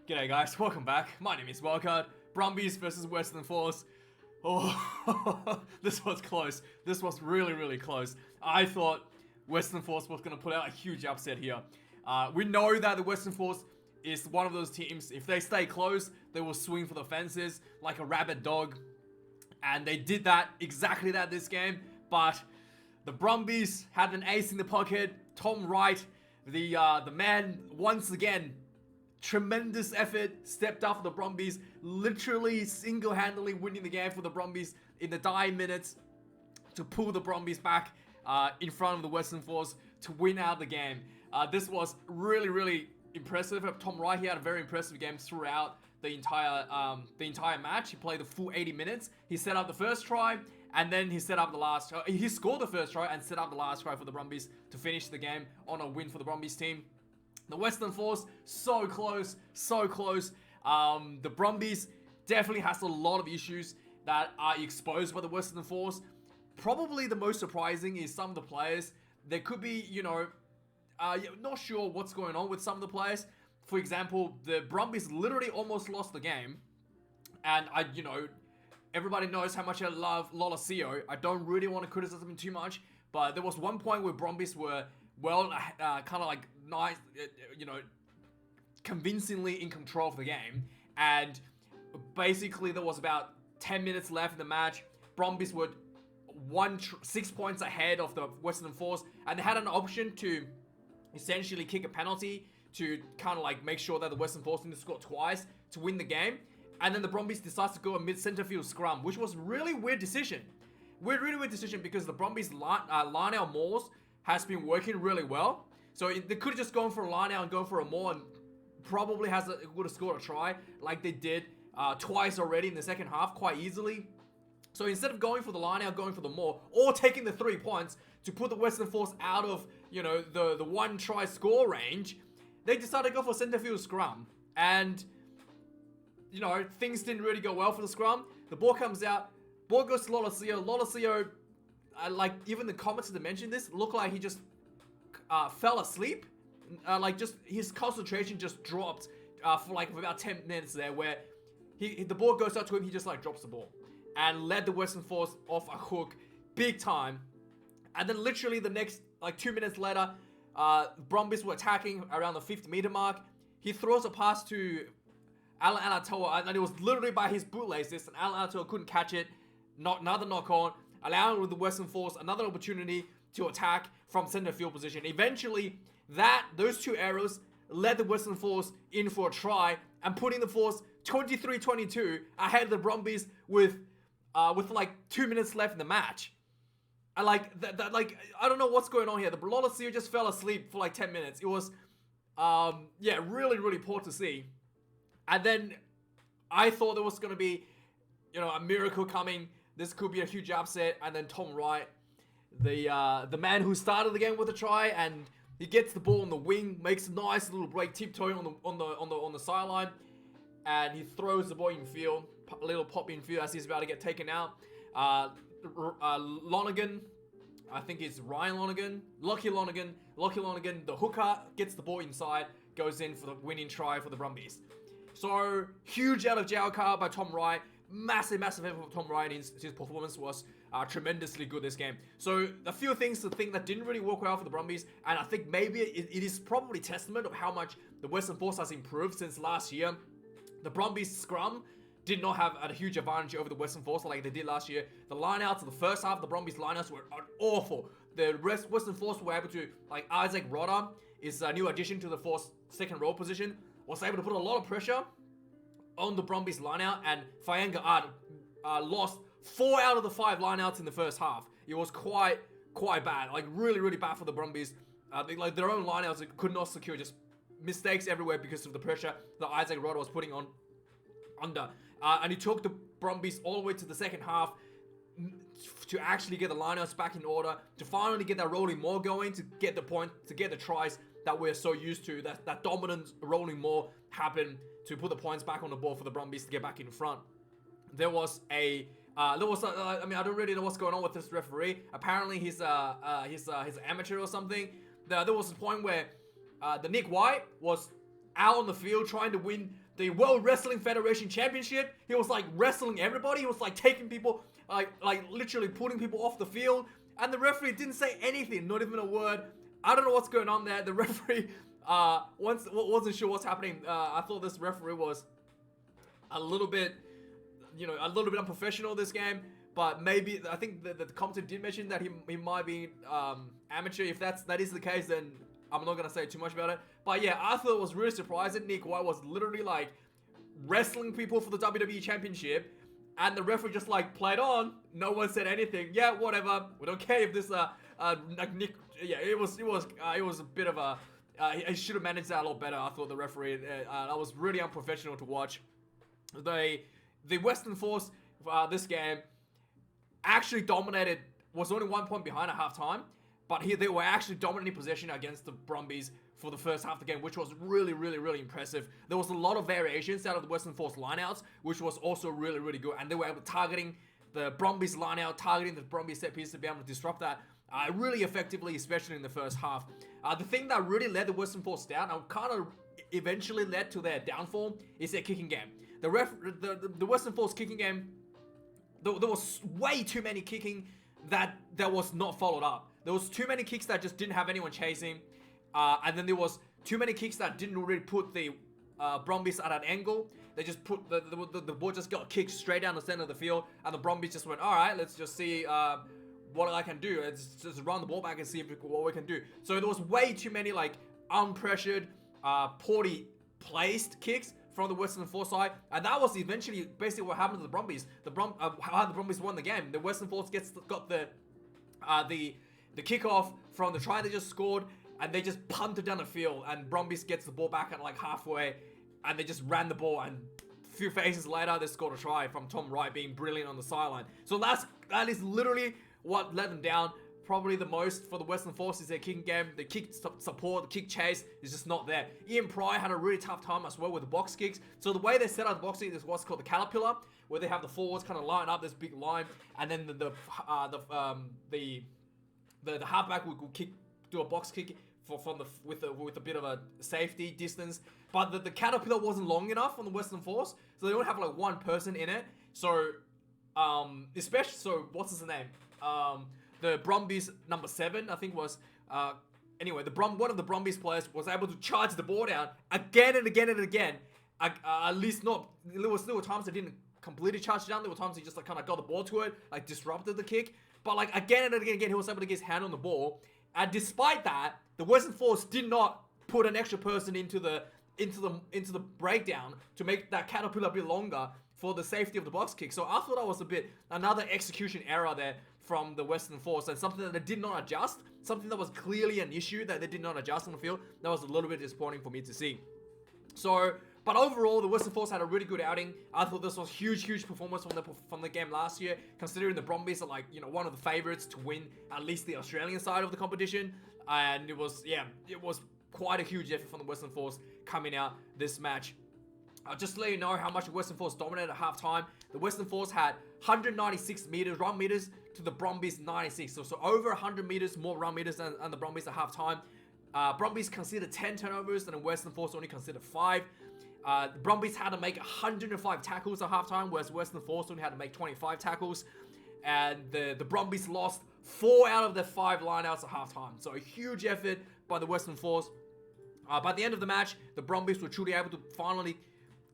G'day guys, welcome back. My name is Wildkard. Brumbies versus Western Force. Oh, this was close. This was really close. I thought Western Force was going to put out a huge upset here. We know that the Western Force is one of those teams, if they stay close, they will swing for the fences like a rabid dog. And they did that, exactly that this game. But the Brumbies had an ace in the pocket. Tom Wright, the man, once again, tremendous effort, stepped up for the Brumbies, literally single-handedly winning the game for the Brumbies in the dying minutes to pull the Brumbies back in front of the Western Force to win out the game. This was really impressive. Tom Wright, he had a very impressive game throughout the entire match. He played the full 80 minutes. He set up the first try, and then he set up the last. He scored the first try and set up the last try for the Brumbies to finish the game on a win for the Brumbies team. The Western Force, so close. The Brumbies definitely has a lot of issues that are exposed by the Western Force. Probably the most surprising is some of the players. There could be, not sure what's going on with some of the players. For example, the Brumbies literally almost lost the game. And everybody knows how much I love Lolosio. I don't really want to criticize him too much. But there was one point where Brumbies were convincingly in control of the game. And basically there was about 10 minutes left in the match. Brumbies were 6 points ahead of the Western Force. And they had an option to essentially kick a penalty to make sure that the Western Force didn't score twice to win the game. And then the Brumbies decides to go a mid-center field scrum, which was really weird decision. Really weird decision because the Brumbies line-out mauls has been working really well. So they could have just gone for a line-out and gone for a maul and probably would have scored a try like they did twice already in the second half quite easily. So instead of going for the line-out, going for the maul, or taking the 3 points to put the Western Force out of, the one try score range, they decided to go for center field scrum. And, things didn't really go well for the scrum. The ball comes out, ball goes to Lolosio. Lolosio, even the comments that mentioned this, looked like he just fell asleep. His concentration just dropped for about 10 minutes there, where the ball goes out to him, he just drops the ball. And led the Western Force off a hook, big time. And then literally the next 2 minutes later, Brumbies were attacking around the 50-meter mark. He throws a pass to Alan Alatoa, and it was literally by his bootlaces, and Alan Alatoa couldn't catch it. Another knock on, allowing the Western Force another opportunity to attack from center field position. Eventually, those two errors led the Western Force in for a try and putting the Force 23-22 ahead of the Brumbies with 2 minutes left in the match. And I don't know what's going on here. The Lolosio just fell asleep for 10 minutes. It was really poor to see. And then I thought there was going to be a miracle coming. This could be a huge upset. And then Tom Wright, the man who started the game with a try, and he gets the ball on the wing, makes a nice little break, tiptoeing on the sideline, and he throws the ball in field, a little pop in field as he's about to get taken out. Lonergan, I think it's Ryan Lonergan, Lockie Lonergan, the hooker, gets the ball inside, goes in for the winning try for the Brumbies. So, huge out of jail card by Tom Wright. Massive effort for Tom Wright. His performance was tremendously good this game. So, a few things to think that didn't really work well for the Brumbies, and I think maybe it is probably testament of how much the Western Force has improved since last year. The Brumbies scrum did not have a huge advantage over the Western Force like they did last year. The lineouts of the first half, the Brumbies lineouts were awful. The Western Force were able to, Isaac Rodda is a new addition to the Force second row position, was able to put a lot of pressure on the Brumbies lineout, and Faenga lost 4 out of the 5 lineouts in the first half. It was quite bad, really bad for the Brumbies. Their own lineouts could not secure, just mistakes everywhere because of the pressure that Isaac Rodda was putting under. And it took the Brumbies all the way to the second half to actually get the lineouts back in order, to finally get that rolling maul going, to get the point, to get the tries that we're so used to, that dominant rolling maul happen to put the points back on the board for the Brumbies to get back in front. I don't really know what's going on with this referee. Apparently he's an amateur or something. There was a point where the Nick White was out on the field trying to win the World Wrestling Federation Championship. He was like wrestling everybody. He was like taking people, like literally putting people off the field. And the referee didn't say anything, not even a word. I don't know what's going on there. The referee wasn't sure what's happening. I thought this referee was a little bit, unprofessional this game. But maybe, I think the commentator did mention that he might be amateur. If that is the case, then I'm not going to say too much about it. But yeah, I thought it was really surprising. Nick White was literally like wrestling people for the WWE Championship. And the referee just like played on. No one said anything. Yeah, whatever. We don't care if this, Nick, yeah, it was a bit of a, he should have managed that a lot better. I thought the referee, that was really unprofessional to watch. The Western Force, this game, actually dominated, was only 1 point behind at halftime, but here they were actually dominating possession against the Brumbies for the first half of the game, which was really, really, really impressive. There was a lot of variations out of the Western Force lineouts, which was also really, really good, and they were able targeting the Brumbies lineout, targeting the Brumbies set piece to be able to disrupt that really effectively, especially in the first half. The thing that really led the Western Force down, and kind of eventually led to their downfall, is their kicking game. The Western Force kicking game, there was way too many kicking that was not followed up. There was too many kicks that just didn't have anyone chasing. And then there was too many kicks that didn't really put the Brumbies at an angle. They just put the ball just got kicked straight down the center of the field. And the Brumbies just went, all right, let's just see what I can do. Let's just run the ball back and see what we can do. So there was way too many like unpressured, poorly placed kicks from the Western Force side, and that was eventually basically what happened to the Brumbies. How the Brumbies won the game. The Western Force got the kickoff from the try they just scored, and they just punted down the field, and Brumbies gets the ball back at like halfway, and they just ran the ball, and a few phases later they scored a try from Tom Wright being brilliant on the sideline. So that is literally what let them down. Probably the most for the Western Force is their kicking game. The kick support, the kick chase is just not there. Ian Pryor had a really tough time as well with the box kicks. So the way they set up the box kick is what's called the caterpillar, where they have the forwards kind of line up this big line, and then the halfback will do a box kick with a bit of a safety distance. But the caterpillar wasn't long enough on the Western Force, so they don't have like one person in it. So what's his name? The Brumbies number 7, I think was, anyway, one of the Brumbies players was able to charge the ball down again and again and again. At least not, there were times they didn't completely charge it down. There were times he just like kind of got the ball to it, like disrupted the kick. But like again and again, he was able to get his hand on the ball. And despite that, the Western Force did not put an extra person into the breakdown to make that caterpillar a bit longer for the safety of the box kick. So I thought that was another execution error there from the Western Force, and something that they did not adjust, something that was clearly an issue that they did not adjust on the field. That was a little bit disappointing for me to see. So, but overall, the Western Force had a really good outing. I thought this was huge performance from the game last year, considering the Brumbies are like, one of the favorites to win at least the Australian side of the competition. And it was quite a huge effort from the Western Force coming out this match. Just to let you know how much the Western Force dominated at halftime. The Western Force had 196 run meters to the Brumbies 96. So over 100 meters more run meters than the Brumbies at halftime. Brumbies considered 10 turnovers and the Western Force only considered 5. The Brumbies had to make 105 tackles at halftime, whereas Western Force only had to make 25 tackles. And the Brumbies lost 4 out of their 5 lineouts at halftime. So a huge effort by the Western Force. By the end of the match, the Brumbies were truly able to finally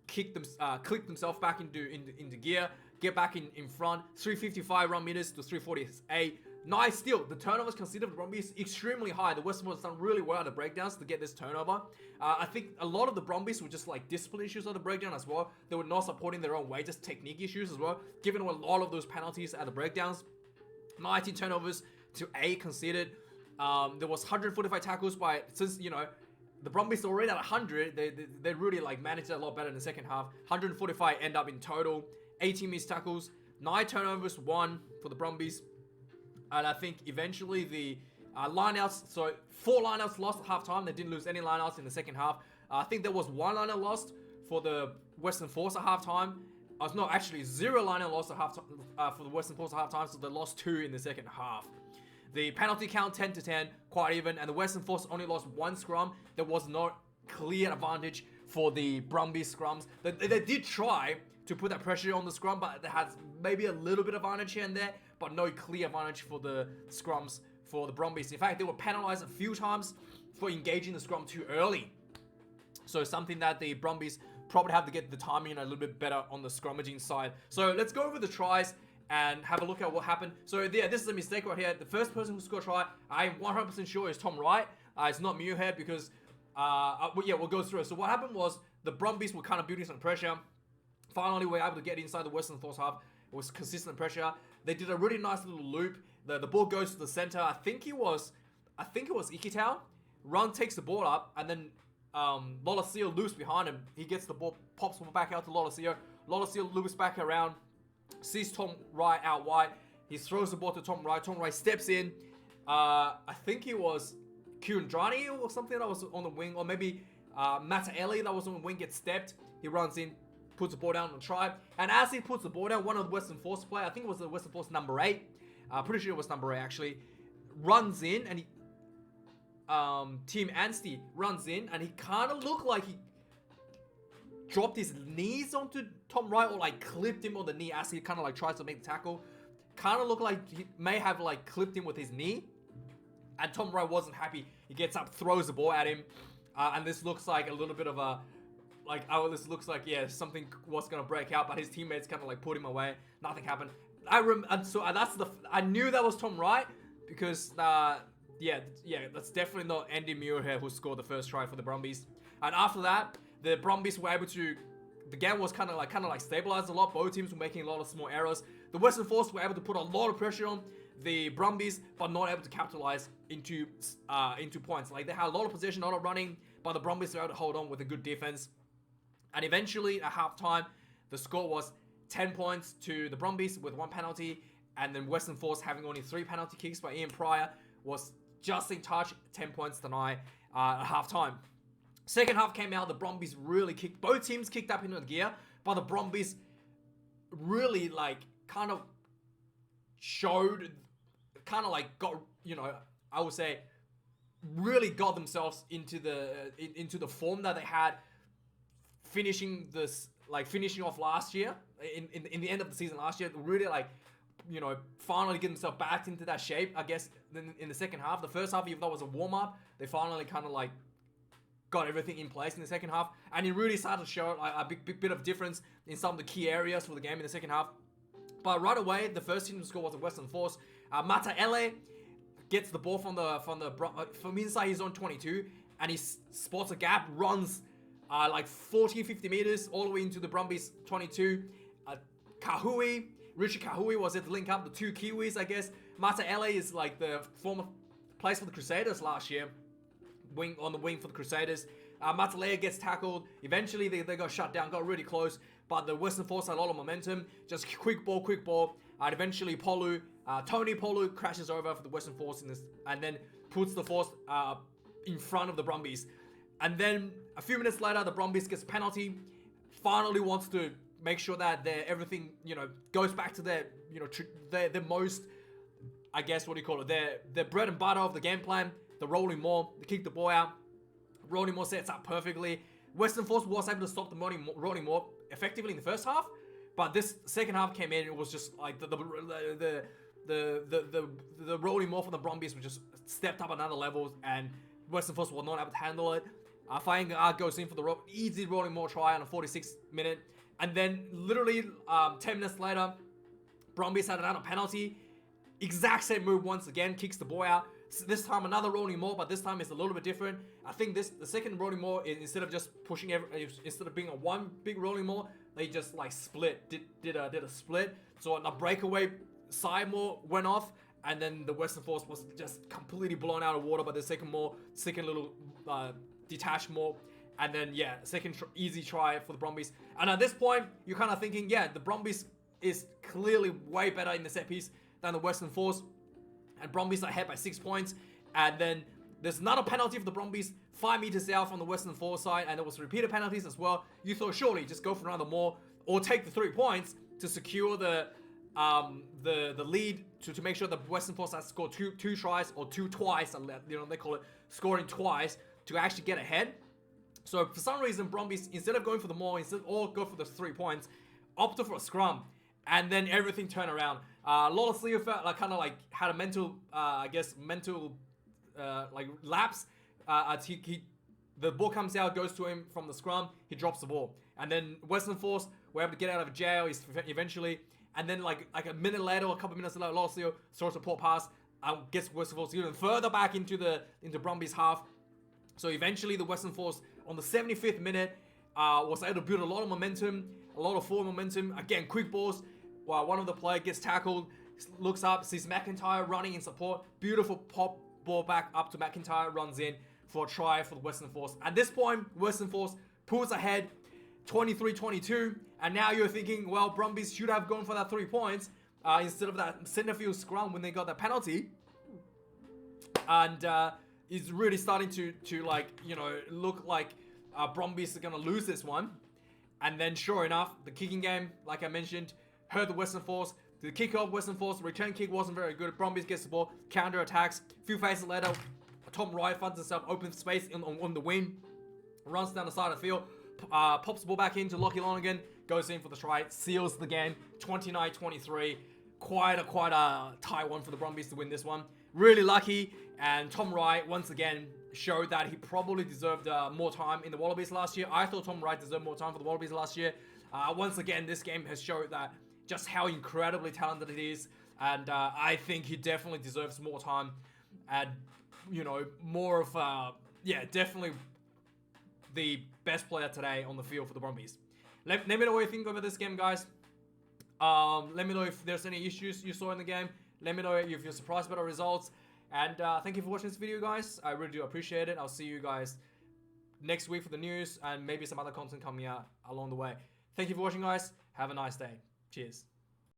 click themselves back into gear, get back in front. 355 run meters to 348. Nice steal. The turnovers considered for the Brumbies extremely high. The Western Force done really well at the breakdowns to get this turnover. I think a lot of the Brumbies were just like discipline issues on the breakdown as well. They were not supporting their own way, just technique issues as well, given a lot of those penalties at the breakdowns. 19 turnovers to 8 conceded. There was 145 tackles since the Brumbies already at 100. They really like managed it a lot better in the second half. 145 end up in total. 18 missed tackles. 9 turnovers, 1 for the Brumbies. And I think eventually the lineouts, so 4 lineouts lost at halftime. They didn't lose any lineouts in the second half. I think there was 1 lineout lost for the Western Force at halftime. No, actually 0 lineout lost at halftime for the Western Force at halftime. So they lost 2 in the second half. The penalty count 10-10, quite even, and the Western Force only lost 1 scrum. There was no clear advantage for the Brumbies scrums. They did try to put that pressure on the scrum, but they had maybe a little bit of advantage here and there, but no clear advantage for the scrums for the Brumbies. In fact, they were penalized a few times for engaging the scrum too early. So something that the Brumbies probably have to get the timing a little bit better on the scrummaging side. So let's go over the tries and have a look at what happened. So yeah, this is a mistake right here. The first person who scored a try, I'm 100% sure is Tom Wright. It's not Muirhead because, we'll go through it. So what happened was the Brumbies were kind of building some pressure. Finally, we were able to get inside the Western Force half. It was consistent pressure. They did a really nice little loop. The ball goes to the center. I think it was Ikitau. Run takes the ball up, and then Lolosio loops behind him. He gets the ball, pops the ball back out to Lolosio. Lolosio loops back around, sees Tom Wright out wide. He throws the ball to Tom Wright. Tom Wright steps in. I think it was Kurandrani or something that was on the wing, or maybe Mataele that was on the wing gets stepped. He runs in, puts the ball down on the try. And as he puts the ball down, one of the Western Force players, I think it was the Western Force number 8, pretty sure it was number 8 actually, runs in and he, Team Anstey runs in and he kind of looked like he dropped his knees onto Tom Wright or like clipped him on the knee as he kind of like tries to make the tackle. Kind of looked like he may have like clipped him with his knee. And Tom Wright wasn't happy. He gets up, throws the ball at him. And this looks like a little bit of a this looks like, yeah, something was gonna break out, but his teammates kind of like put him away. Nothing happened. I knew that was Tom Wright because that's definitely not Andy Muirhead who scored the first try for the Brumbies. And after that, the Brumbies were able to. The game was kind of like stabilized a lot. Both teams were making a lot of small errors. The Western Force were able to put a lot of pressure on the Brumbies, but not able to capitalize into points. Like they had a lot of possession, a lot of running, but the Brumbies were able to hold on with a good defense. And eventually, at halftime, the score was 10 points to the Brumbies with 1 penalty, and then Western Force having only 3 penalty kicks by Ian Pryor was just in touch, 10 points to 9 at halftime. Second half came out, the Brumbies really kicked, both teams kicked up into the gear, but the Brumbies really kind of showed, got, I would say, really got themselves into the form that they had finishing off last year, in the end of the season last year, really finally get themselves back into that shape, I guess, in the second half. The first half, even though it was a warm-up, they finally kind of got everything in place in the second half, and it really started to show a big bit of difference in some of the key areas for the game in the second half. But right away, the first team to score was the Western Force. Mataele gets the ball from inside his own 22, and he spots a gap, runs 40-50 meters all the way into the Brumbies 22. Richard Kahui was at the link up, the 2 Kiwis, I guess. Mataele is the former plays for the Crusaders last year, on the wing for the Crusaders. Mataele gets tackled. Eventually, they got shut down, got really close, but the Western Force had a lot of momentum. Just quick ball. And eventually, Tony Polu crashes over for the Western Force and then puts the Force in front of the Brumbies. And then a few minutes later, the Brumbies gets a penalty. Finally wants to make sure that everything goes back to their most, I guess, their bread and butter of the game plan. The rolling maul, they kick the ball out. Rolling maul sets up perfectly. Western Force was able to stop the rolling maul effectively in the first half, but this second half came in. It was just like the rolling maul from the Brumbies was just stepped up another level, and Western Force were not able to handle it. Fainga'a goes in for the easy rolling maul try on a 46th minute, and then literally 10 minutes later, Brumbies had another penalty. Exact same move once again, kicks the ball out. This time another rolling maul, but this time it's a little bit different. I think the second rolling maul, instead of just pushing instead of being a one big rolling maul, they just split, did a split. So a breakaway side maul went off, and then the Western Force was just completely blown out of water by the second little detached maul. And then second easy try for the Brumbies. And at this point, you're kind of thinking, the Brumbies is clearly way better in the set piece than the Western Force. And Brumbies are ahead by 6 points. And then there's another penalty for the Brumbies 5 meters out from the Western Force side, and there was repeated penalties as well. You thought surely just go for another more or take the 3 points to secure the lead to make sure the Western Force has scored two tries or twice. They call it scoring twice to actually get ahead. So for some reason, Brumbies, instead of going for the maul, or go for the 3 points, opted for a scrum, and then everything turned around. Lola Sleo felt like had a mental, like lapse. The ball comes out, goes to him from the scrum, he drops the ball, and then Western Force were able to get out of jail eventually, and then like a minute later, or a couple minutes later, Lola Sleo throws a poor pass, gets Western Force even further back into Brumbies half. So eventually, the Western Force on the 75th minute was able to build a lot of momentum, a lot of forward momentum. Again, quick balls. While one of the players gets tackled, looks up, sees McIntyre running in support. Beautiful pop ball back up to McIntyre, runs in for a try for the Western Force. At this point, Western Force pulls ahead 23-22. And now you're thinking, well, Brumbies should have gone for that 3 points instead of that centerfield scrum when they got that penalty. And it's really starting to like, look like Brumbies are going to lose this one. And then sure enough, the kicking game, like I mentioned, hurt the Western Force. The kickoff, Western Force, return kick wasn't very good. Brumbies gets the ball, counter attacks. A few phases later, Tom Wright finds himself open space on the wing, runs down the side of the field, pops the ball back into Lockie Lonergan, goes in for the try, seals the game, 29-23. Quite a tight one for the Brumbies to win this one. Really lucky, and Tom Wright once again showed that he probably deserved more time in the Wallabies last year. I thought Tom Wright deserved more time for the Wallabies last year. Once again, this game has showed that just how incredibly talented it is, and I think he definitely deserves more time, and more of definitely the best player today on the field for the Brumbies. Let me know what you think over this game, guys. Let me know if there's any issues you saw in the game. Let me know if you're surprised by the results, and thank you for watching this video, guys. I really do appreciate it. I'll see you guys next week for the news and maybe some other content coming out along the way. Thank you for watching, guys. Have a nice day. Cheers.